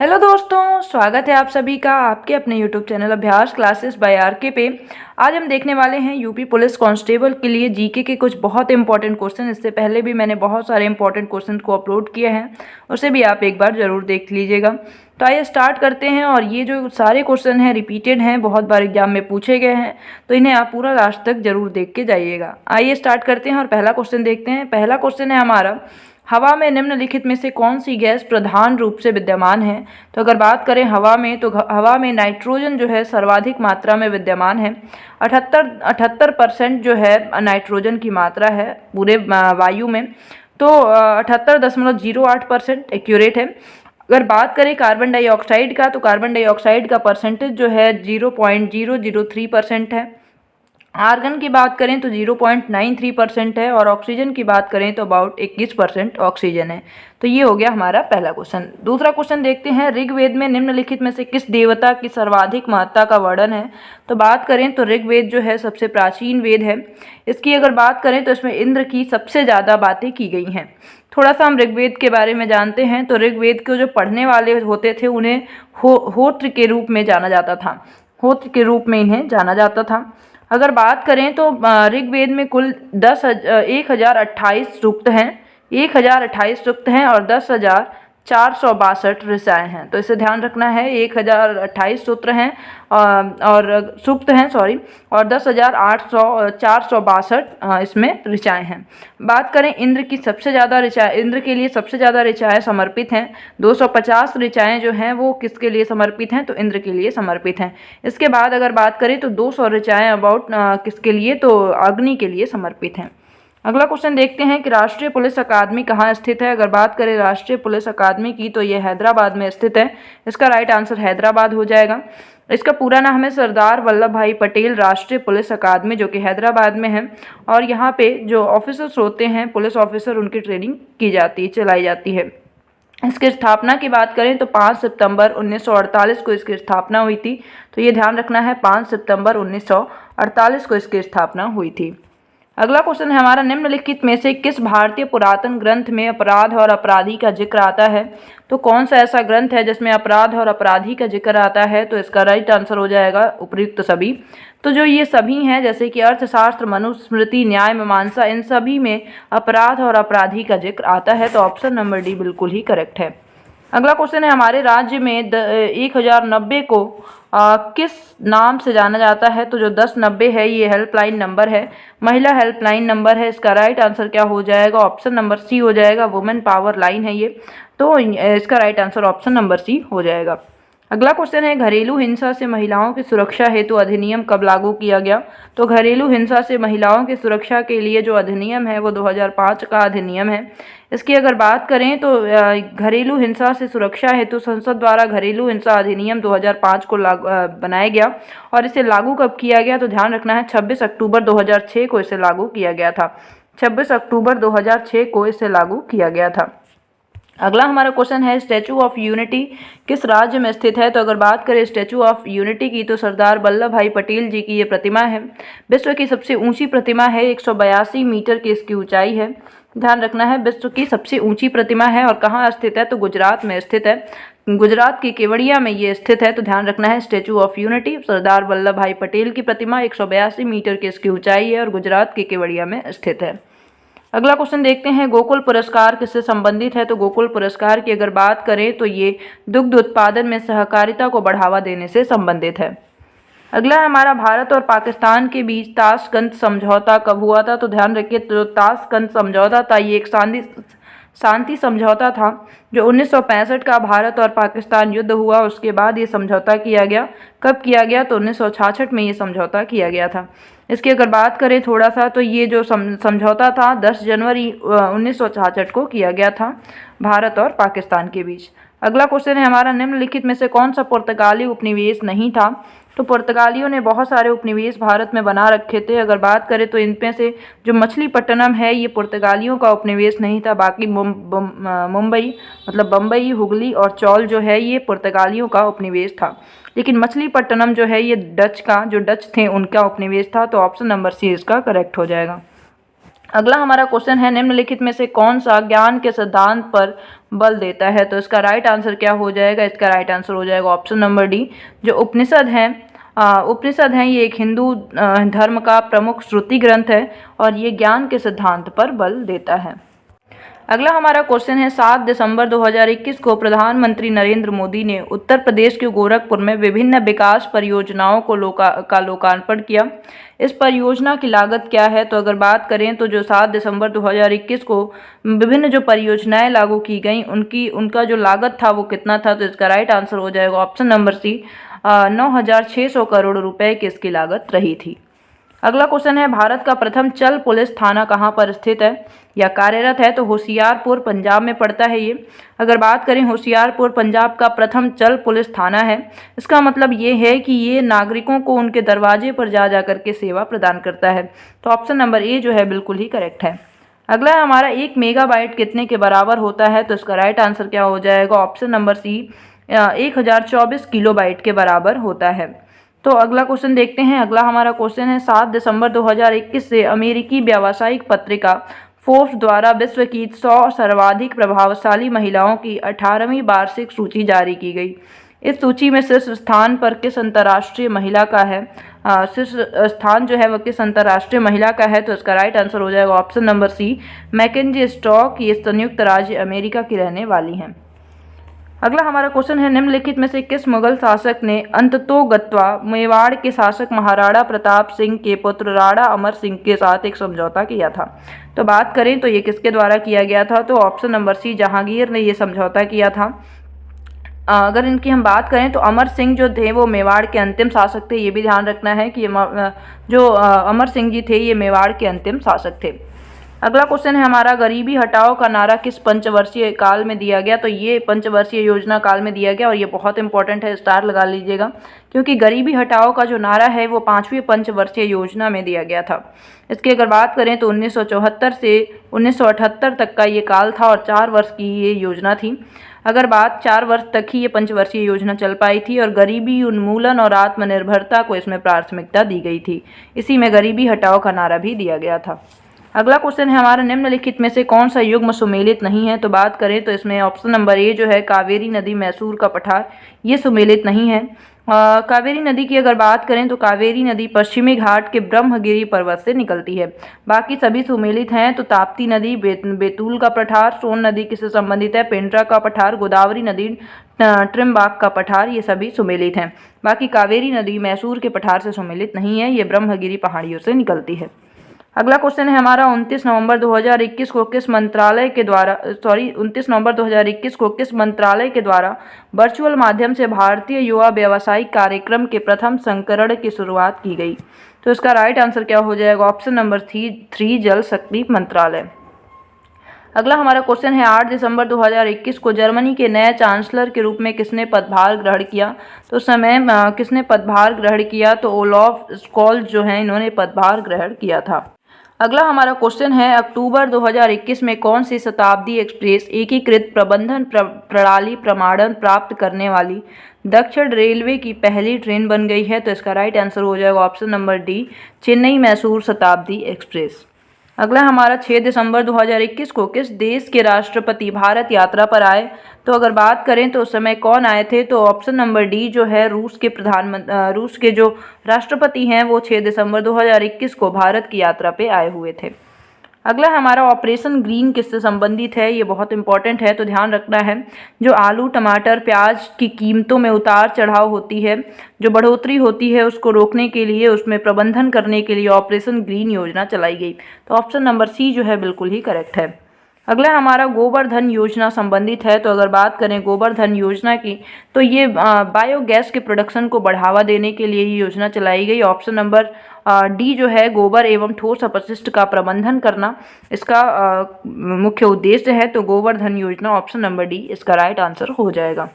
Hello दोस्तों, स्वागत है आप सभी का आपके अपने यूट्यूब चैनल अभ्यास क्लासेस बाय आरके पे। आज हम देखने वाले हैं यूपी पुलिस कांस्टेबल के लिए जीके के कुछ बहुत इंपॉर्टेंट क्वेश्चन। इससे पहले भी मैंने बहुत सारे इंपॉर्टेंट क्वेश्चन को अपलोड किए हैं, उसे भी आप एक बार ज़रूर देख लीजिएगा। तो आइए स्टार्ट करते हैं। और ये जो सारे क्वेश्चन हैं रिपीटेड हैं, बहुत बार एग्जाम में पूछे गए हैं, तो इन्हें आप पूरा लास्ट तक जरूर देख के जाइएगा। आइए स्टार्ट करते हैं और पहला क्वेश्चन देखते हैं। पहला क्वेश्चन है हमारा, हवा में निम्नलिखित में से कौन सी गैस प्रधान रूप से विद्यमान है। तो अगर बात करें हवा में, तो हवा में नाइट्रोजन जो है सर्वाधिक मात्रा में विद्यमान है। 78% जो है नाइट्रोजन की मात्रा है पूरे वायु में। तो 78.08% एक्यूरेट है। अगर बात करें कार्बन डाइऑक्साइड का, तो कार्बन डाइऑक्साइड का परसेंटेज जो है 0.003% है। आर्गन की बात करें तो 0.93% है। और ऑक्सीजन की बात करें तो अबाउट 21% ऑक्सीजन है। तो ये हो गया हमारा पहला क्वेश्चन। दूसरा क्वेश्चन देखते हैं, ऋग्वेद में निम्नलिखित में से किस देवता की सर्वाधिक महत्ता का वर्णन है। तो बात करें तो ऋग्वेद जो है सबसे प्राचीन वेद है। इसकी अगर बात करें तो इसमें इंद्र की सबसे ज़्यादा बातें की गई हैं। थोड़ा सा हम ऋग्वेद के बारे में जानते हैं। तो ऋग्वेद को जो पढ़ने वाले होते थे उन्हें होत्र के रूप में जाना जाता था। होत्र के रूप में इन्हें जाना जाता था। अगर बात करें तो ऋग्वेद में कुल 1028 सूक्त हैं। 1028 सूक्त हैं और 10,462 ऋचाएँ हैं। तो इसे ध्यान रखना है। 1028 सूत्र हैं और सूक्त हैं और 10,462 इसमें ऋचाएँ हैं। बात करें इंद्र की सबसे ज़्यादा ऋचाएँ, इंद्र के लिए सबसे ज़्यादा ऋचाएँ समर्पित हैं। 250 ऋचाएँ जो हैं वो किसके लिए समर्पित हैं, तो इंद्र के लिए समर्पित हैं। इसके बाद अगर बात करें तो 200 ऋचाएँ अबाउट किसके लिए, तो अग्नि के लिए समर्पित हैं। अगला क्वेश्चन देखते हैं कि राष्ट्रीय पुलिस अकादमी कहाँ स्थित है। अगर बात करें राष्ट्रीय पुलिस अकादमी की, तो ये हैदराबाद में स्थित है। इसका राइट आंसर हैदराबाद हो जाएगा। इसका पूरा नाम है सरदार वल्लभ भाई पटेल राष्ट्रीय पुलिस अकादमी, जो कि हैदराबाद में है। और यहाँ पे जो ऑफिसर्स होते हैं, पुलिस ऑफिसर, उनकी ट्रेनिंग की जाती है, चलाई जाती है। इसकी स्थापना की बात करें तो 5 सितंबर 1948 को इसकी स्थापना हुई थी। तो ये ध्यान रखना है, 5 सितंबर 1948 को इसकी स्थापना हुई थी। अगला क्वेश्चन है हमारा, निम्नलिखित में से किस भारतीय पुरातन ग्रंथ में अपराध और अपराधी का जिक्र आता है। तो कौन सा ऐसा ग्रंथ है जिसमें अपराध और अपराधी का जिक्र आता है। तो इसका राइट आंसर हो जाएगा उपर्युक्त सभी। तो जो ये सभी हैं, जैसे कि अर्थशास्त्र, मनुस्मृति, न्याय, मीमांसा, इन सभी में अपराध और अपराधी का जिक्र आता है। तो ऑप्शन नंबर डी बिल्कुल ही करेक्ट है। अगला क्वेश्चन है, हमारे राज्य में 1090 को किस नाम से जाना जाता है। तो जो 1090 है ये हेल्पलाइन नंबर है, महिला हेल्पलाइन नंबर है। इसका राइट आंसर क्या हो जाएगा, ऑप्शन नंबर सी हो जाएगा, वुमेन पावर लाइन है ये। तो इसका right answer option number C हो जाएगा। अगला क्वेश्चन है, घरेलू हिंसा से महिलाओं की सुरक्षा हेतु अधिनियम कब लागू किया गया। तो घरेलू हिंसा से महिलाओं की सुरक्षा के लिए जो अधिनियम है वो 2005 का अधिनियम है। इसकी अगर बात करें तो घरेलू हिंसा से सुरक्षा हेतु संसद द्वारा घरेलू हिंसा अधिनियम 2005 को बनाया गया। और इसे लागू कब किया गया, तो ध्यान रखना है 26 अक्टूबर 2006 को इसे लागू किया गया था। 26 अक्टूबर 2006 को इसे लागू किया गया था। अगला हमारा क्वेश्चन है, स्टैचू ऑफ यूनिटी किस राज्य में स्थित है। तो अगर बात करें स्टैचू ऑफ यूनिटी की, तो सरदार वल्लभ भाई पटेल जी की ये प्रतिमा है। विश्व की सबसे ऊंची प्रतिमा है, 182 मीटर की इसकी ऊंचाई है। ध्यान रखना है, विश्व की सबसे ऊंची प्रतिमा है। और कहाँ स्थित है, तो गुजरात में स्थित है। गुजरात की केवड़िया में ये स्थित है। तो ध्यान रखना है, statue of unity Sardar Vallabh भाई पटेल की प्रतिमा, 182 मीटर की इसकी ऊंचाई है और गुजरात की केवड़िया में स्थित है। अगला क्वेश्चन देखते हैं, गोकुल पुरस्कार किससे संबंधित है। तो गोकुल पुरस्कार की अगर बात करें तो ये दुग्ध उत्पादन में सहकारिता को बढ़ावा देने से संबंधित है। अगला है हमारा, भारत और पाकिस्तान के बीच ताशकंद समझौता कब हुआ था। तो ध्यान रखिए, तो ताशकंद समझौता था ये एक शांति समझौता था जो 1965 का भारत और पाकिस्तान युद्ध हुआ, उसके बाद ये समझौता किया गया। कब किया गया, तो 1966 में ये समझौता किया गया था। इसकी अगर बात करें थोड़ा सा, तो ये जो समझौता था 10 जनवरी 1966 को किया गया था भारत और पाकिस्तान के बीच। अगला क्वेश्चन है हमारा, निम्नलिखित में से कौन सा पुर्तगाली उपनिवेश नहीं था। तो पुर्तगालियों ने बहुत सारे उपनिवेश भारत में बना रखे थे। अगर बात करें तो इनमें से जो मछलीपट्टनम है ये पुर्तगालियों का उपनिवेश नहीं था। बाकी मुंबई मतलब बम्बई, हुगली और चौल जो है ये पुर्तगालियों का उपनिवेश था। लेकिन मछलीपट्टनम जो है ये जो डच थे उनका उपनिवेश था। तो ऑप्शन नंबर सी इसका करेक्ट हो जाएगा। अगला हमारा क्वेश्चन है, निम्नलिखित में से कौन सा ज्ञान के सिद्धांत पर बल देता है। तो इसका राइट आंसर क्या हो जाएगा? इसका राइट आंसर हो जाएगा ऑप्शन नंबर डी। जो उपनिषद हैं ये एक हिंदू धर्म का प्रमुख श्रुति ग्रंथ है और ये ज्ञान के सिद्धांत पर बल देता है। अगला हमारा क्वेश्चन है 7 दिसंबर 2021 को प्रधानमंत्री नरेंद्र मोदी ने उत्तर प्रदेश के गोरखपुर में विभिन्न विकास परियोजनाओं को लोकार्पण किया। इस परियोजना की लागत क्या है? तो अगर बात करें तो जो 7 दिसंबर 2021 को विभिन्न जो परियोजनाएं लागू की गई उनका जो लागत था वो कितना था? तो इसका राइट आंसर हो जाएगा ऑप्शन नंबर सी, 9,600 करोड़ रुपए की इसकी लागत रही थी। अगला क्वेश्चन है भारत का प्रथम चल पुलिस थाना कहाँ पर स्थित है या कार्यरत है? तो होशियारपुर पंजाब में पड़ता है ये। अगर बात करें होशियारपुर पंजाब का प्रथम चल पुलिस थाना है, इसका मतलब ये है कि ये नागरिकों को उनके दरवाजे पर जा कर के सेवा प्रदान करता है। तो ऑप्शन नंबर ए जो है बिल्कुल ही करेक्ट है। अगला है हमारा 1 मेगाबाइट कितने के बराबर होता है? तो इसका राइट आंसर क्या हो जाएगा? ऑप्शन नंबर सी, 1024 किलोबाइट के बराबर होता है। तो अगला क्वेश्चन देखते हैं। अगला हमारा क्वेश्चन है 7 दिसंबर 2021 से अमेरिकी व्यावसायिक पत्रिका फोर्ब्स द्वारा विश्व की 100 सर्वाधिक प्रभावशाली महिलाओं की 18वीं वार्षिक सूची जारी की गई। इस सूची में शीर्ष स्थान पर किस अंतर्राष्ट्रीय महिला का है? शीर्ष स्थान जो है वह किस अंतर्राष्ट्रीय महिला का है? तो इसका राइट आंसर हो जाएगा option number C, McKinsey stock. ये संयुक्त राज्य अमेरिका की रहने वाली हैं। अगला हमारा क्वेश्चन है निम्नलिखित में से किस मुगल शासक ने अंततोगत्वा मेवाड़ के शासक महाराणा प्रताप सिंह के पुत्र राणा अमर सिंह के साथ एक समझौता किया था? तो बात करें तो ये किसके द्वारा किया गया था? तो ऑप्शन नंबर सी, जहांगीर ने ये समझौता किया था। अगर इनकी हम बात करें तो अमर सिंह जो थे वो मेवाड़ के अंतिम शासक थे। ये भी ध्यान रखना है कि जो अमर सिंह जी थे ये मेवाड़ के अंतिम शासक थे। अगला क्वेश्चन है हमारा गरीबी हटाओ का नारा किस पंचवर्षीय काल में दिया गया? तो ये पंचवर्षीय योजना काल में दिया गया और ये बहुत इंपॉर्टेंट है, स्टार लगा लीजिएगा, क्योंकि गरीबी हटाओ का जो नारा है वो 5वीं पंचवर्षीय योजना में दिया गया था। इसकी अगर बात करें तो 1974 से 1978 तक का ये काल था और 4 वर्ष की ये योजना थी। अगर बात 4 वर्ष तक ही ये पंचवर्षीय योजना चल पाई थी और गरीबी उन्मूलन और आत्मनिर्भरता को इसमें प्राथमिकता दी गई थी। इसी में गरीबी हटाओ का नारा भी दिया गया था। अगला क्वेश्चन है हमारा निम्नलिखित में से कौन सा युग्म सुमेलित नहीं है? तो बात करें तो इसमें ऑप्शन नंबर ए जो है कावेरी नदी मैसूर का पठार, ये सुमेलित नहीं है। कावेरी नदी की अगर बात करें तो कावेरी नदी पश्चिमी घाट के ब्रह्मगिरी पर्वत से निकलती है। बाकी सभी सुमेलित हैं। तो ताप्ती नदी, बैतूल का पठार, सोन नदी किससे संबंधित है? पेंड्रा का पठार, गोदावरी नदी, ट्रिम्बाक का पठार, ये सभी सुमेलित हैं। बाकी कावेरी नदी मैसूर के पठार से सुमेलित नहीं है, ये ब्रह्मगिरी पहाड़ियों से निकलती है। अगला क्वेश्चन है हमारा 29 नवंबर 2021 को किस मंत्रालय के द्वारा वर्चुअल माध्यम से भारतीय युवा व्यावसायिक कार्यक्रम के प्रथम संस्करण की शुरुआत की गई? तो इसका राइट आंसर क्या हो जाएगा? ऑप्शन नंबर 3 जल शक्ति मंत्रालय। अगला हमारा क्वेश्चन है 8 दिसंबर 2021 को जर्मनी के नए चांसलर के रूप में किसने पदभार ग्रहण किया? तो उस समय किसने पदभार ग्रहण किया? तो ओलाफ स्कॉल्ज जो हैं इन्होंने पदभार ग्रहण किया था। अगला हमारा क्वेश्चन है अक्टूबर 2021 में कौन सी शताब्दी एक्सप्रेस एकीकृत प्रबंधन प्रणाली प्रमाणन प्राप्त करने वाली दक्षिण रेलवे की पहली ट्रेन बन गई है? तो इसका राइट आंसर हो जाएगा option number D, Chennai Mysore Shatabdi express. अगला हमारा 6 दिसंबर 2021 को किस देश के राष्ट्रपति भारत यात्रा पर आए? तो अगर बात करें तो उस समय कौन आए थे? तो ऑप्शन नंबर डी जो है रूस के जो राष्ट्रपति हैं वो 6 दिसंबर 2021 को भारत की यात्रा पे आए हुए थे। अगला हमारा ऑपरेशन ग्रीन किससे संबंधित है? ये बहुत इंपॉर्टेंट है, तो ध्यान रखना है। जो आलू, टमाटर, प्याज की कीमतों में उतार चढ़ाव होती है, जो बढ़ोतरी होती है, उसको रोकने के लिए, उसमें प्रबंधन करने के लिए ऑपरेशन ग्रीन योजना चलाई गई। तो ऑप्शन नंबर सी जो है बिल्कुल ही करेक्ट है। अगला हमारा गोवर्धन योजना संबंधित है। तो अगर बात करें गोवर्धन योजना की तो ये बायोगैस के प्रोडक्शन को बढ़ावा देने के लिए ये योजना चलाई गई। ऑप्शन नंबर डी जो है गोबर एवं ठोस अपशिष्ट का प्रबंधन करना इसका मुख्य उद्देश्य है। तो गोवर्धन योजना ऑप्शन नंबर डी इसका राइट आंसर हो जाएगा।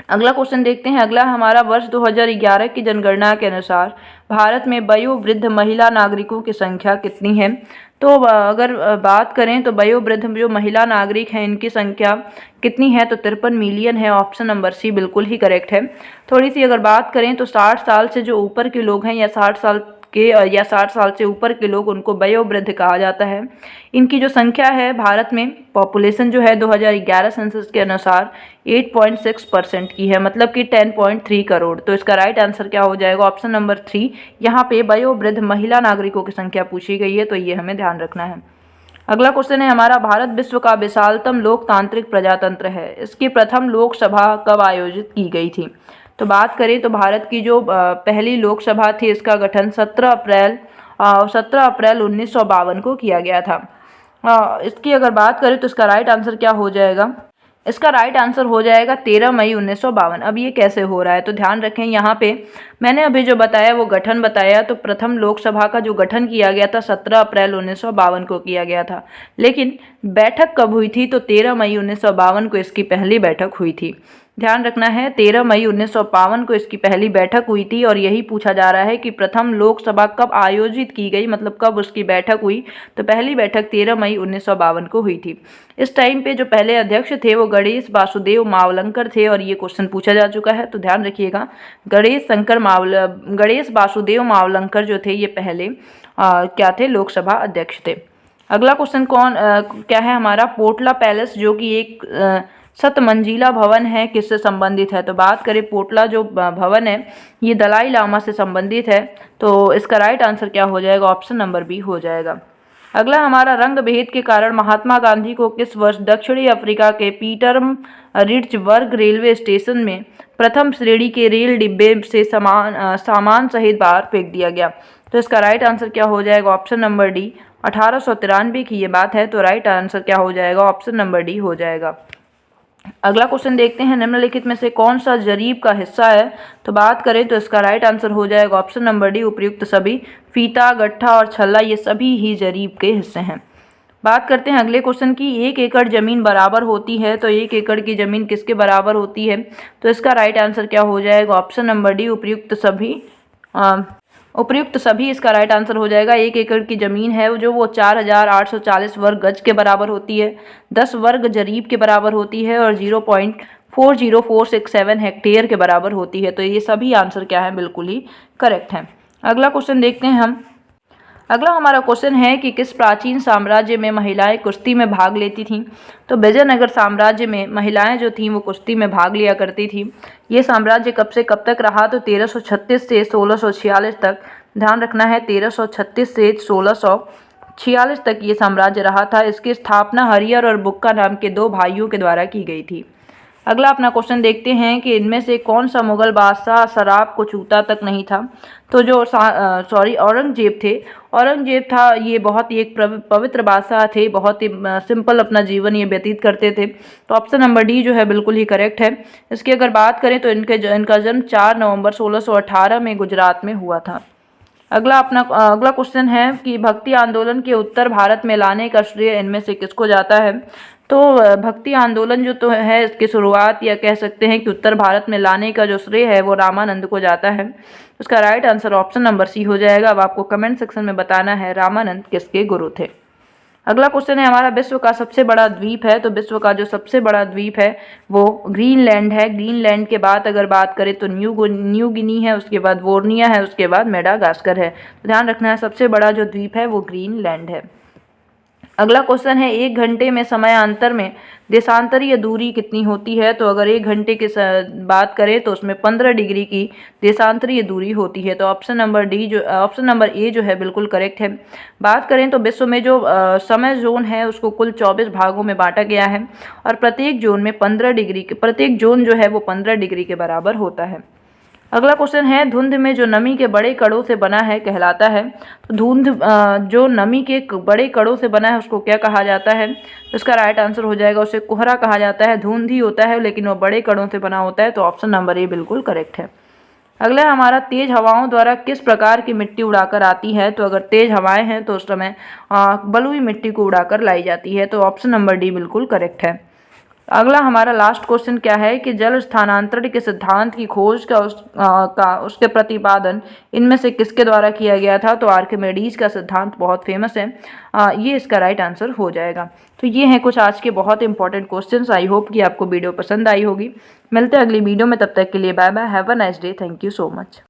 अगला क्वेश्चन देखते हैं। अगला हमारा वर्ष 2011 की जनगणना के अनुसार भारत में वयोवृद्ध महिला नागरिकों की संख्या कितनी है? तो अगर बात करें तो वयोवृद्ध जो महिला नागरिक हैं इनकी संख्या कितनी है? तो 53 मिलियन है। ऑप्शन नंबर सी बिल्कुल ही करेक्ट है। थोड़ी सी अगर बात करें तो 60 साल से जो ऊपर के लोग हैं या 60 साल के या 60 साल से ऊपर के लोग, उनको वयोवृद्ध कहा जाता है। इनकी जो संख्या है भारत में, पॉपुलेशन जो है 2011 सेंसस के अनुसार 8.6% की है, मतलब कि 10.3 करोड़। तो इसका राइट आंसर क्या हो जाएगा? Option number 3। यहाँ पे वयोवृद्ध महिला नागरिकों की संख्या पूछी गई है, तो ये हमें ध्यान रखना है। अगला क्वेश्चन है हमारा, भारत विश्व का विशालतम लोकतांत्रिक प्रजातंत्र है, इसकी प्रथम लोकसभा कब आयोजित की गई थी? तो बात करें तो भारत की जो पहली लोकसभा थी, इसका गठन 17 अप्रैल 1952 को किया गया था। इसकी अगर बात करें तो इसका राइट आंसर क्या हो जाएगा? इसका राइट आंसर हो जाएगा 13 मई 1952। अब ये कैसे हो रहा है, तो ध्यान रखें, यहाँ पे मैंने अभी जो बताया वो गठन बताया, तो प्रथम लोकसभा का जो गठन किया गया था 17 अप्रैल 1952 को किया गया था, लेकिन बैठक कब हुई थी? तो 13 मई 1952 को इसकी पहली बैठक हुई थी। ध्यान रखना है, 13 मई 1952 को इसकी पहली बैठक हुई थी, और यही पूछा जा रहा है कि प्रथम लोकसभा कब आयोजित की गई, मतलब कब उसकी बैठक हुई। तो पहली बैठक 13 मई 1952 को हुई थी। इस टाइम पे जो पहले अध्यक्ष थे वो गणेश वासुदेव मावलंकर थे, और ये क्वेश्चन पूछा जा चुका है, तो ध्यान रखिएगा, गणेश वासुदेव मावलंकर जो थे ये पहले क्या थे? लोकसभा अध्यक्ष थे। अगला क्वेश्चन क्या है हमारा, पोटला पैलेस जो कि एक 7 मंजिला भवन है, किससे संबंधित है? तो बात करें पोटला जो भवन है ये दलाई लामा से संबंधित है, तो इसका राइट आंसर क्या हो जाएगा? ऑप्शन नंबर बी हो जाएगा। अगला हमारा, रंग भेद के कारण महात्मा गांधी को किस वर्ष दक्षिणी अफ्रीका के पीटरमरिट्जबर्ग रेलवे स्टेशन में प्रथम श्रेणी के रेल डिब्बे से सामान सहित बाहर फेंक दिया गया? तो इसका राइट आंसर क्या हो जाएगा? Option number D. 1893 की ये बात है, तो राइट आंसर क्या हो जाएगा? ऑप्शन नंबर डी हो जाएगा। अगला क्वेश्चन देखते हैं, निम्नलिखित में से कौन सा जरीब का हिस्सा है? तो बात करें तो इसका राइट आंसर हो जाएगा ऑप्शन नंबर डी, उपर्युक्त सभी। फीता, गट्ठा और छल्ला ये सभी ही जरीब के हिस्से हैं। बात करते हैं अगले क्वेश्चन की, 1 एकड़ जमीन बराबर होती है, तो 1 एकड़ की जमीन किसके बराबर होती है? तो इसका राइट आंसर क्या हो जाएगा? ऑप्शन नंबर डी, उपर्युक्त सभी इसका राइट आंसर हो जाएगा। 1 एकड़ की ज़मीन है जो वो 4840 वर्ग गज के बराबर होती है, 10 वर्ग जरीब के बराबर होती है, और 0.40467 हेक्टेयर के बराबर होती है। तो ये सभी आंसर क्या है? बिल्कुल ही करेक्ट है। अगला क्वेश्चन देखते हैं हम। अगला हमारा क्वेश्चन है कि किस प्राचीन साम्राज्य में महिलाएं कुश्ती में भाग लेती थीं? तो विजयनगर साम्राज्य में महिलाएं जो थीं वो कुश्ती में भाग लिया करती थीं। ये साम्राज्य कब से कब तक रहा? तो 1336 से 1646 तक। ध्यान रखना है, 1336 से 1646 तक ये साम्राज्य रहा था। इसकी स्थापना हरिहर और बुक्का नाम के 2 भाइयों के द्वारा की गई थी। अगला अपना क्वेश्चन देखते हैं कि इनमें से कौन सा मुगल बादशाह शराब को छूता तक नहीं था? तो जो औरंगजेब थे, औरंगजेब था ये बहुत ही एक पवित्र बादशाह थे, बहुत ही सिंपल अपना जीवन ये व्यतीत करते थे। तो ऑप्शन नंबर डी जो है बिल्कुल ही करेक्ट है। इसकी अगर बात करें तो इनका जन्म 4 नवंबर 1618 में गुजरात में हुआ था। अगला क्वेश्चन है कि भक्ति आंदोलन के उत्तर भारत में लाने का श्रेय इनमें से किसको जाता है? तो भक्ति आंदोलन जो तो है इसकी शुरुआत या कह सकते हैं कि उत्तर भारत में लाने का जो श्रेय है वो रामानंद को जाता है। उसका right answer option number C हो जाएगा। अब आपको कमेंट सेक्शन में बताना है रामानंद किसके गुरु थे। अगला क्वेश्चन है हमारा, विश्व का सबसे बड़ा द्वीप है। तो विश्व का जो सबसे बड़ा द्वीप है वो ग्रीनलैंड है। ग्रीनलैंड के बाद अगर बात करें तो न्यू गिनी है, उसके बाद वोर्निया है, उसके बाद मेडागास्कर है। तो ध्यान रखना है सबसे बड़ा जो द्वीप है वो ग्रीनलैंड है। अगला क्वेश्चन है, 1 घंटे में समयांतर में देशांतरीय दूरी कितनी होती है? तो अगर 1 घंटे की बात करें तो उसमें 15 डिग्री की देशांतरीय दूरी होती है। तो ऑप्शन नंबर ए जो है बिल्कुल करेक्ट है। बात करें तो विश्व में जो समय जोन है उसको कुल 24 भागों में बांटा गया है, और प्रत्येक जोन जो है वो 15 डिग्री के बराबर होता है। अगला क्वेश्चन है, धुंध में जो नमी के बड़े कणों से बना है कहलाता है। तो धुंध जो नमी के बड़े कणों से बना है उसको क्या कहा जाता है? तो इसका राइट आंसर हो जाएगा, उसे कोहरा कहा जाता है। धुंध ही होता है लेकिन वो बड़े कणों से बना होता है। तो ऑप्शन नंबर ए बिल्कुल करेक्ट है। अगला हमारा, तेज हवाओं द्वारा किस प्रकार की मिट्टी उड़ाकर आती है? तो अगर तेज हवाएं हैं तो उस समय बलुई मिट्टी को उड़ाकर लाई जाती है। तो ऑप्शन नंबर डी बिल्कुल करेक्ट है। अगला हमारा लास्ट क्वेश्चन क्या है कि जल स्थानांतरण के सिद्धांत की खोज उसके प्रतिपादन इनमें से किसके द्वारा किया गया था? तो आर्किमिडीज का सिद्धांत बहुत फेमस है। ये इसका राइट आंसर हो जाएगा। तो ये हैं कुछ आज के बहुत इंपॉर्टेंट क्वेश्चंस। आई होप कि आपको वीडियो पसंद आई होगी। मिलते हैं अगली वीडियो में, तब तक के लिए bye bye, have a nice day, thank you so much.